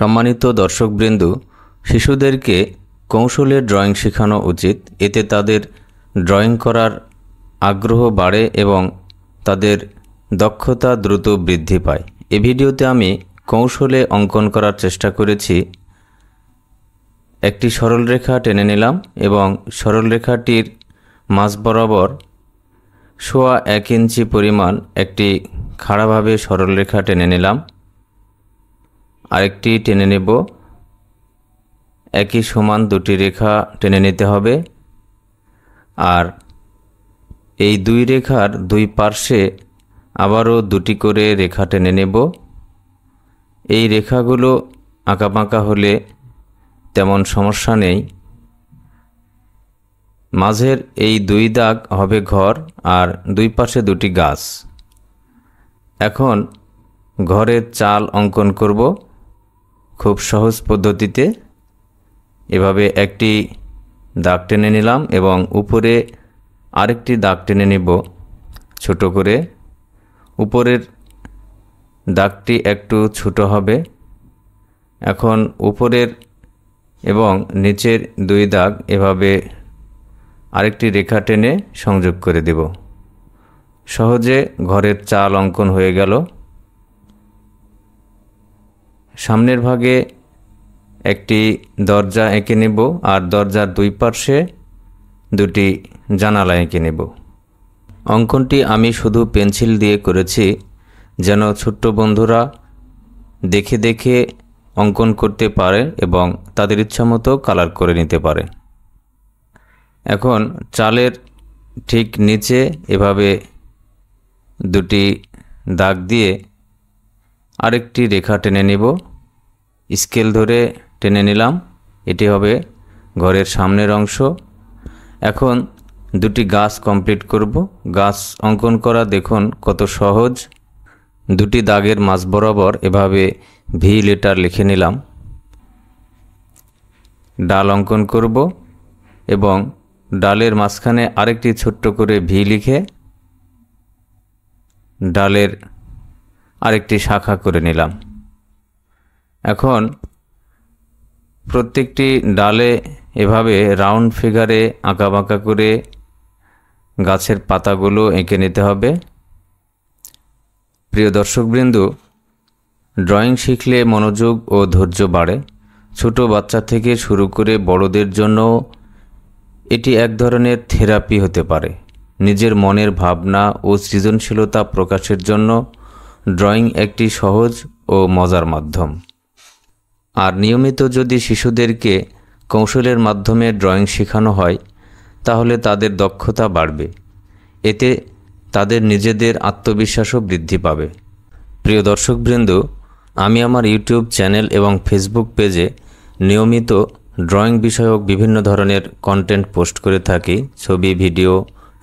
সম্মানিত দর্শকবৃন্দ, শিশুদেরকে কৌশলে ড্রয়িং শেখানো উচিত। এতে তাদের ড্রয়িং করার আগ্রহ বাড়ে এবং তাদের দক্ষতা দ্রুত বৃদ্ধি পায়। এই ভিডিওতে আমি কৌশলে অঙ্কন করার চেষ্টা করেছি। একটি সরলরেখা টেনে নিলাম এবং সরলরেখাটির মাঝ বরাবর 1.25 ইঞ্চি পরিমাণ একটি খাড়াভাবে সরলরেখা টেনে নিলাম। আরেকটি টেনে নেব। একই সমান দুটি রেখা টেনে নিতে হবে। আর এই দুই রেখার দুই পার্শ্বে আবারও দুটি করে রেখা টেনে নেব। এই রেখাগুলো আঁকাবাঁকা হলে তেমন সমস্যা নেই। মাঝের এই দুই দাগ হবে ঘর আর দুই পাশে দুটি গাছ। এখন ঘরের চাল অঙ্কন করব খুব সহজ পদ্ধতিতে। এভাবে একটি দাগ টেনে নিলাম এবং উপরে আরেকটি দাগ টেনে নেব ছোট করে। উপরের দাগটি একটু ছোট হবে। এখন উপরের এবং নিচের দুই দাগ এভাবে আরেকটি রেখা টেনে সংযোগ করে দেব। সহজে ঘরের চাল অঙ্কন হয়ে গেল। সামনের ভাগে একটি দরজা এঁকে নেব আর দরজার দুই পার্শ্বে দুটি জানালা এঁকে নেব। অঙ্কনটি আমি শুধু পেন্সিল দিয়ে করেছি যেন ছোট্ট বন্ধুরা দেখে দেখে অঙ্কন করতে পারে এবং তাদের ইচ্ছামতো কালার করে নিতে পারে। এখন চালের ঠিক নিচে এভাবে দুটি দাগ দিয়ে আরেকটি রেখা টেনে নেব। স্কেল ধরে টেনে নিলাম। এটি হবে ঘরের সামনের অংশ। এখন দুটি গাছ কমপ্লিট করব। গাছ অঙ্কন করা দেখুন কত সহজ। দুটি দাগের মাঝ বরাবর এভাবে ভি লেটার লিখে নিলাম। ডাল অঙ্কন করব এবং ডালের মাঝখানে আরেকটি ছোট্ট করে ভি লিখে ডালের আরেকটি শাখা করে নিলাম। এখন প্রত্যেকটি ডালে এভাবে রাউন্ড ফিগারে আঁকাবাঁকা করে গাছের পাতাগুলো এঁকে নিতে হবে। প্রিয় দর্শকবৃন্দ, ড্রয়িং শিখলে মনোযোগ ও ধৈর্য বাড়ে। ছোট বাচ্চা থেকে শুরু করে বড়দের জন্য এটি এক ধরনের থেরাপি হতে পারে। নিজের মনের ভাবনা ও সৃজনশীলতা প্রকাশের জন্য ড্রয়িং একটি সহজ ও মজার মাধ্যম। আর নিয়মিত যদি শিশুদেরকে কৌশলের মাধ্যমে ড্রয়িং শেখানো হয় তাহলে তাদের দক্ষতা বাড়বে। এতে তাদের নিজেদের আত্মবিশ্বাসও বৃদ্ধি পাবে। প্রিয় দর্শকবৃন্দ, আমি আমার ইউটিউব চ্যানেল এবং ফেসবুক পেজে নিয়মিত ড্রয়িং বিষয়ক বিভিন্ন ধরনের কন্টেন্ট পোস্ট করে থাকি। ছবি, ভিডিও,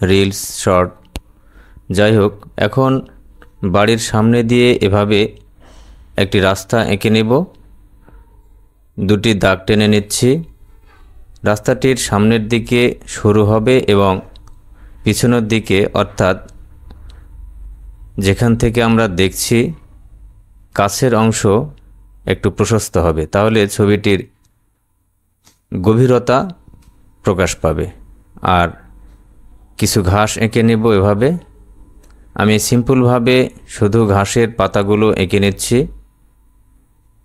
রিলস, শর্ট। যাই হোক, এখন বাড়ির সামনে দিয়ে এভাবে একটি রাস্তা এঁকে নেব। দুটি দাগ টেনে নিচ্ছি। রাস্তাটির সামনের দিকে শুরু হবে এবং পিছনের দিকে, অর্থাৎ যেখান থেকে আমরা দেখছি কাছের অংশ একটু প্রশস্ত হবে, তাহলে ছবিটির গভীরতা প্রকাশ পাবে। আর কিছু ঘাস এঁকে নেব এভাবে। আমি সিম্পলভাবে শুধু ঘাসের পাতাগুলো এঁকে নিচ্ছি,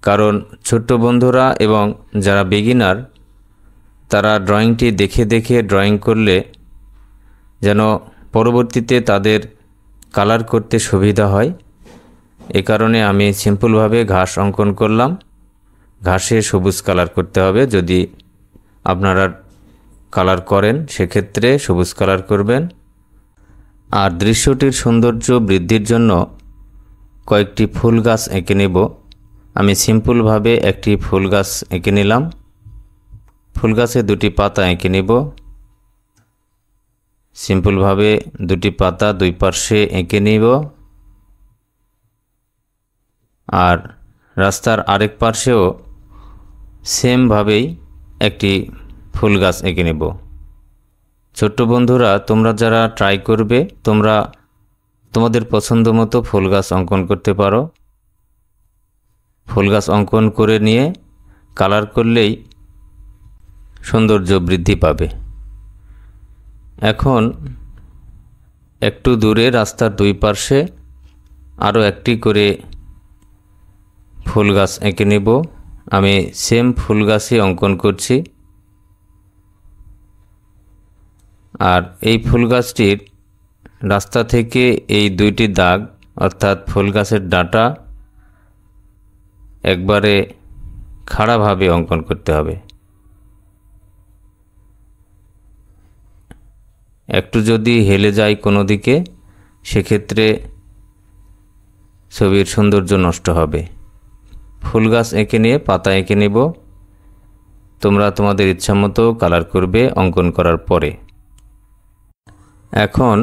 কারণ ছোট্ট বন্ধুরা এবং যারা বিগিনার তারা ড্রয়িংটি দেখে দেখে ড্রয়িং করলে যেন পরবর্তীতে তাদের কালার করতে সুবিধা হয়। এ কারণে আমি সিম্পলভাবে ঘাস অঙ্কন করলাম। ঘাসে সবুজ কালার করতে হবে। যদি আপনারা কালার করেন সেক্ষেত্রে সবুজ কালার করবেন। আর দৃশ্যটির সৌন্দর্য বৃদ্ধির জন্য কয়েকটি ফুল গাছ এঁকে নেব। আমি সিম্পলভাবে একটি ফুল গাছ এঁকে নিলাম। ফুল গাছে দুটি পাতা এঁকে নেব। সিম্পলভাবে দুটি পাতা দুই পার্শ্বে এঁকে নেব। আর রাস্তার আরেক পার্শ্বেও সেমভাবেই একটি ফুল গাছ এঁকে নেব। ছোট্ট বন্ধুরা, তোমরা যারা ট্রাই করবে তোমরা তোমাদের পছন্দ মতো ফুল গাছ অঙ্কন করতে পারো। ফুল গাছ অঙ্কন করে নিয়ে কালার করলেই সৌন্দর্য বৃদ্ধি পাবে। এখন একটু দূরে রাস্তার দুই পাশে আরও একটি করে ফুল গাছ এঁকে নেব। আমি সেম ফুল গাছই অঙ্কন করছি। আর এই ফুল গাছটির রাস্তা থেকে এই দুইটি দাগ অর্থাৎ ফুল গাছের ডাঁটা একবারে খাড়াভাবে অঙ্কন করতে হবে। একটু যদি হেলে যায় কোনো দিকে সেক্ষেত্রে ছবির সৌন্দর্য নষ্ট হবে। ফুল গাছ এঁকে নিয়ে পাতা এঁকে নেব। তোমরা তোমাদের ইচ্ছামতো কালার করবে অঙ্কন করার পরে। এখন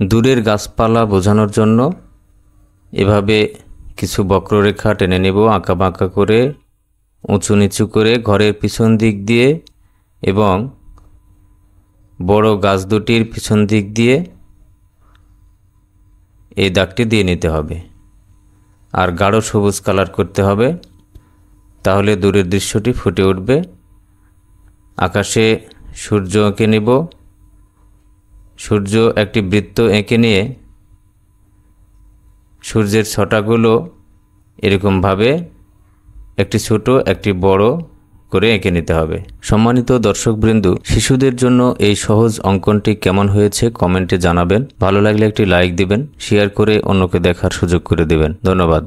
দূরের গাছপালা বোঝানোর জন্য এভাবে কিছু বক্ররেখা টেনে নেব আঁকা বাঁকা করে, উঁচু নিচু করে ঘরের পিছন দিক দিয়ে এবং বড় গাছ দুটির পিছন দিক দিয়ে এই দাগটি দিয়ে নিতে হবে। আর গাঢ় সবুজ কালার করতে হবে, তাহলে দূরের দৃশ্যটি ফুটে উঠবে। আকাশে সূর্য এঁকে নেব। সূর্য একটি বৃত্ত এঁকে নিয়ে সূর্যের ছটাগুলো এরকমভাবে একটি ছোট একটি বড় করে এঁকে নিতে হবে। সম্মানিত দর্শকবৃন্দ, শিশুদের জন্য এই সহজ অঙ্কনটি কেমন হয়েছে কমেন্টে জানাবেন। ভালো লাগলে একটি লাইক দিবেন, শেয়ার করে অন্যকে দেখার সুযোগ করে দিবেন। ধন্যবাদ।